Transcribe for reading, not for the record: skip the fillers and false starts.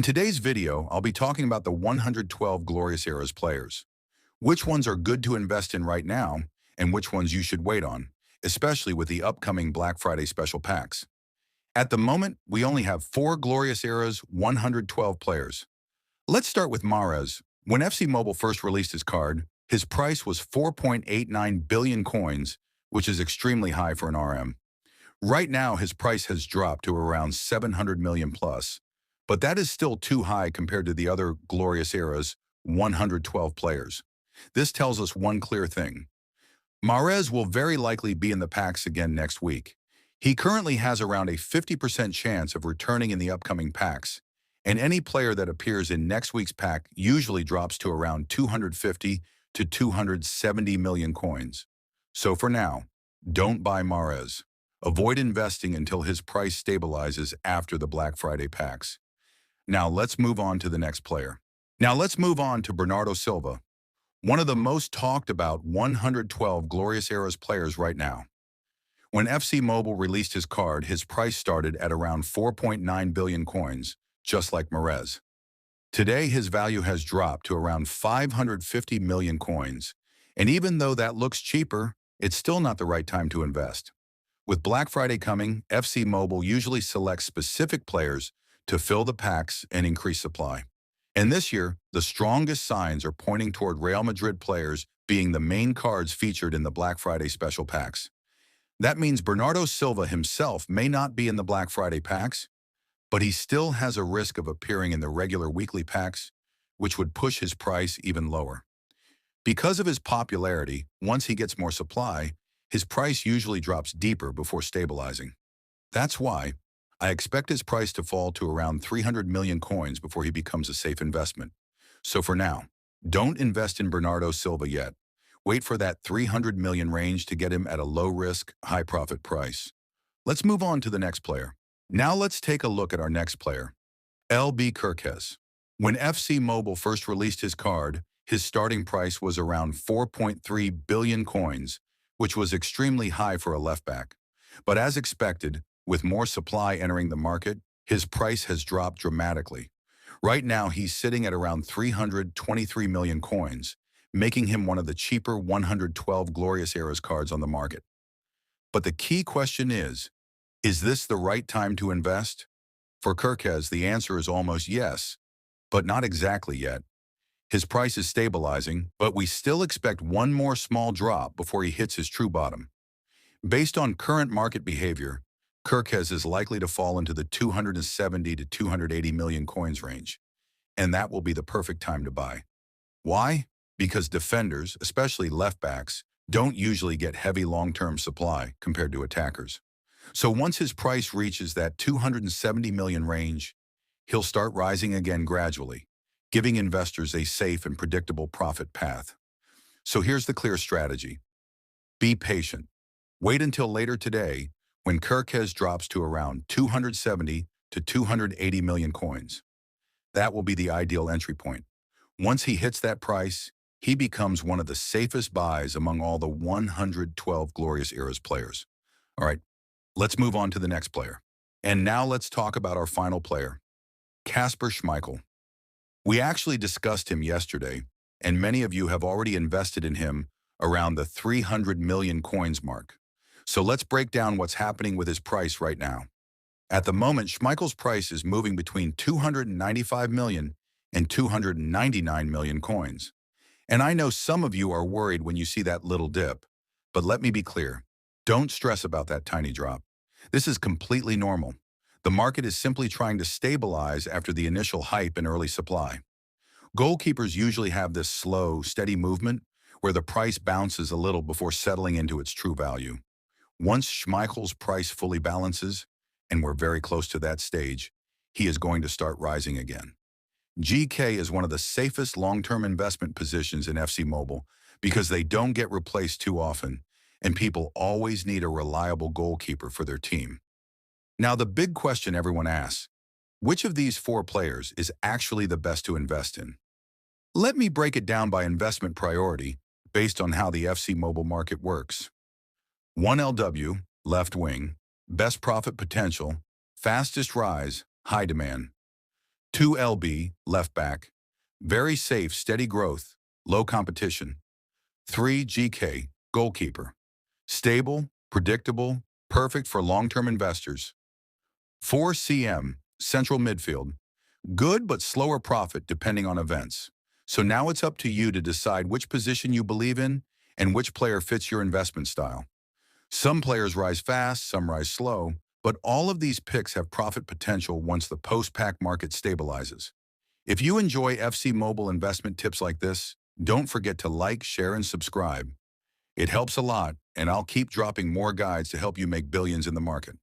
today's video, I'll be talking about the 112 Glorious Eras players. Which ones are good to invest in right now, and which ones you should wait on, especially with the upcoming Black Friday special packs. At the moment, we only have 4 Glorious Eras 112 players. Let's start with Mahrez. When FC Mobile first released his card, his price was 4.89 billion coins, which is extremely high for an RM. Right now, his price has dropped to around 700 million plus, but that is still too high compared to the other Glorious Eras 112 players. This tells us one clear thing. Mahrez will very likely be in the packs again next week. He currently has around a 50% chance of returning in the upcoming packs, and any player that appears in next week's pack usually drops to around 250 to 270 million coins. So for now, don't buy Mahrez. Avoid investing until his price stabilizes after the Black Friday packs. Now let's move on to the next player. Now let's move on to Bernardo Silva, one of the most talked about 112 Glorious Eras players right now. When FC Mobile released his card, his price started at around 4.9 billion coins, just like Mahrez. Today, his value has dropped to around 550 million coins, and even though that looks cheaper, it's still not the right time to invest. With Black Friday coming, FC Mobile usually selects specific players to fill the packs and increase supply. And this year, the strongest signs are pointing toward Real Madrid players being the main cards featured in the Black Friday special packs. That means Bernardo Silva himself may not be in the Black Friday packs, but he still has a risk of appearing in the regular weekly packs, which would push his price even lower. Because of his popularity, once he gets more supply, his price usually drops deeper before stabilizing. That's why I expect his price to fall to around 300 million coins before he becomes a safe investment. So for now, don't invest in Bernardo Silva yet. Wait for that 300 million range to get him at a low-risk, high-profit price. Let's move on to the next player. Now let's take a look at our next player, LB Kerkez. When FC Mobile first released his card, his starting price was around 4.3 billion coins, which was extremely high for a left-back. But as expected, with more supply entering the market, his price has dropped dramatically. Right now, he's sitting at around 323 million coins, making him one of the cheaper 112 Glorious Eras cards on the market. But the key question is this the right time to invest? For Kerkez, the answer is almost yes, but not exactly yet. His price is stabilizing, but we still expect one more small drop before he hits his true bottom. Based on current market behavior, Kerkez is likely to fall into the 270 to 280 million coins range, and that will be the perfect time to buy. Why? Because defenders, especially left-backs, don't usually get heavy long-term supply compared to attackers. So once his price reaches that 270 million range, he'll start rising again gradually, giving investors a safe and predictable profit path. So here's the clear strategy. Be patient. Wait until later today when Kerkez drops to around 270 to 280 million coins. That will be the ideal entry point. Once he hits that price, he becomes one of the safest buys among all the 112 Glorious Eras players. All right, let's move on to the next player. And now let's talk about our final player, Casper Schmeichel. We actually discussed him yesterday, and many of you have already invested in him around the 300 million coins mark. So let's break down what's happening with his price right now. At the moment, Schmeichel's price is moving between 295 million and 299 million coins. And I know some of you are worried when you see that little dip, but let me be clear. Don't stress about that tiny drop. This is completely normal. The market is simply trying to stabilize after the initial hype and early supply. Goalkeepers usually have this slow, steady movement where the price bounces a little before settling into its true value. Once Schmeichel's price fully balances, and we're very close to that stage, he is going to start rising again. GK is one of the safest long-term investment positions in FC Mobile because they don't get replaced too often, and people always need a reliable goalkeeper for their team. Now, the big question everyone asks, which of these 4 players is actually the best to invest in? Let me break it down by investment priority based on how the FC Mobile market works. 1LW, left wing, best profit potential, fastest rise, high demand. 2 LB, left back. Very safe, steady growth, low competition. 3 GK, goalkeeper. Stable, predictable, perfect for long-term investors. 4 CM, central midfield. Good but slower profit depending on events. So now it's up to you to decide which position you believe in and which player fits your investment style. Some players rise fast, some rise slow, but all of these picks have profit potential once the post-pack market stabilizes. If you enjoy FC Mobile investment tips like this, don't forget to like, share, and subscribe. It helps a lot, and I'll keep dropping more guides to help you make billions in the market.